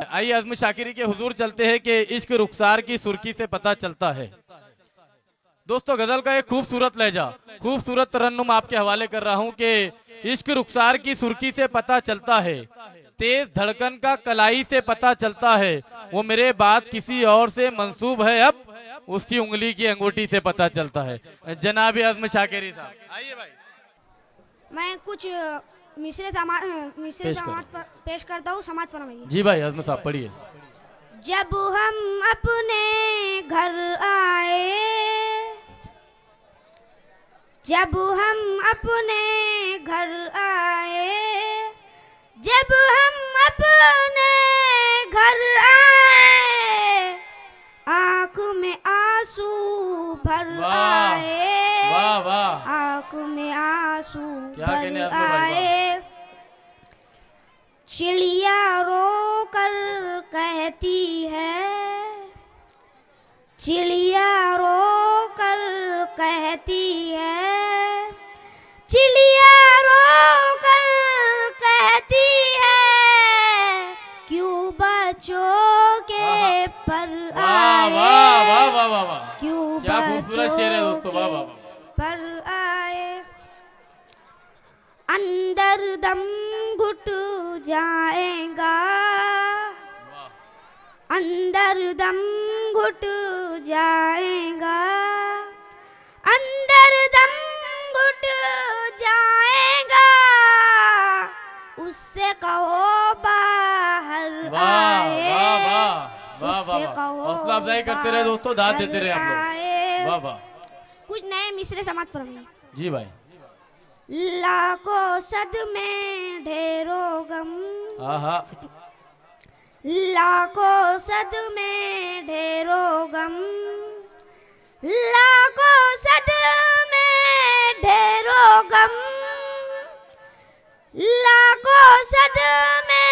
आइए आज़म शाकिरी के हुजूर चलते हैं कि इश्क रुखसार की सुर्खी से पता चलता है। दोस्तों गजल का एक खूबसूरत लहजा, खूबसूरत तरन्नुम आपके हवाले कर रहा हूं कि इश्क रुखसार की सुर्खी से पता चलता है, तेज धड़कन का कलाई से पता चलता है, वो मेरे बाद किसी और से मंसूब है, अब उसकी उंगली की अंगूठी से पता चलता है। जनाब आज़म शाकिरी साहब, आइए भाई। मैं कुछ मिसरे पेश करता हूँ, समाज फरमाइए। जी भाई आज़म साहब पढ़िए। जब हम अपने घर आए, जब हम अपने घर आए, जब हम अपने घर आए, आँख में आंसू भर आए, वाह वाह, आँख में आंसू भर वाह। आए। चिड़िया रो कर कहती है, चिड़िया रो कर कहती है, चिड़िया रो कर कहती है, क्यों बच्चों के पर आए, वाह वाह वाह वाह वाह, क्यों क्या खूबसूरत शेर है दोस्तों, वाह वाह वाह। पर आए। अंदर दम घुट जाएगा, अंदर दम घुट जाएगा, अंदर दम घुट जाएगा, उससे कहो बाहर आए, उससे कहो हौसला अफजाई करते रहे दोस्तों, दाद देते रहे आप लोग, वाह वाह। कुछ नए मिसरे समाज फरमाइए। जी भाई। लाखों सदमे ढेरों गम, आहा, लाखों सदमे ढेरों गम, लाखों सदमे ढेरों गम, लाखों सदमे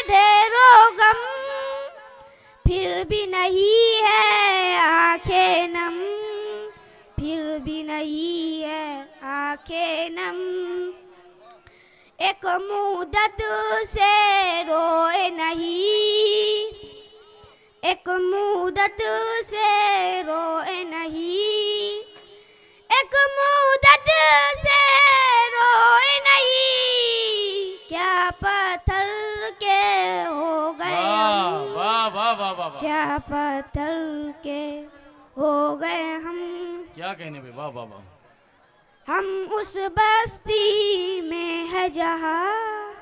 ढेरों गम, फिर भी नहीं है आंखें नम, फिर भी नहीं है आंखें नम। एक मुद्दत से रोए नहीं, एक मुद्दत से रोए नहीं, एक मुद्दत से रोए नहीं, क्या पत्थर के हो गए हम, वाह वाह वाह वाह, क्या पत्थर के हो गए हम, क्या कहने पे, वाह वाह वाह। हम उस बस्ती में है जहाँ,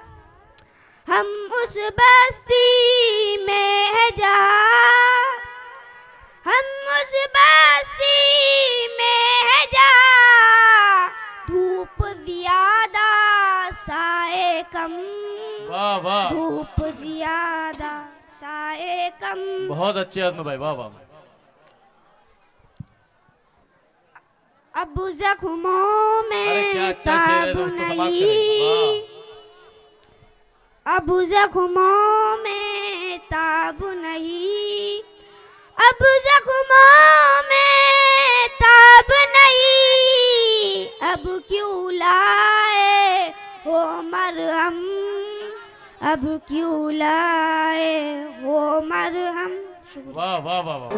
हम उस बस्ती में है जहाँ, हम उस बस्ती में है जहाँ, धूप ज्यादा साए कम, वाह वाह, धूप ज्यादा साए कम। बहुत अच्छे आज़म भाई, वाह वाह। अब जख्मों में ताब नहीं, अब जख्मों में ताब नहीं, अब जख्मों में ताब नहीं, अब क्यों लाए हो मरहम, अब क्यों लाए हो मरहम। वाह वाह वाह वाह।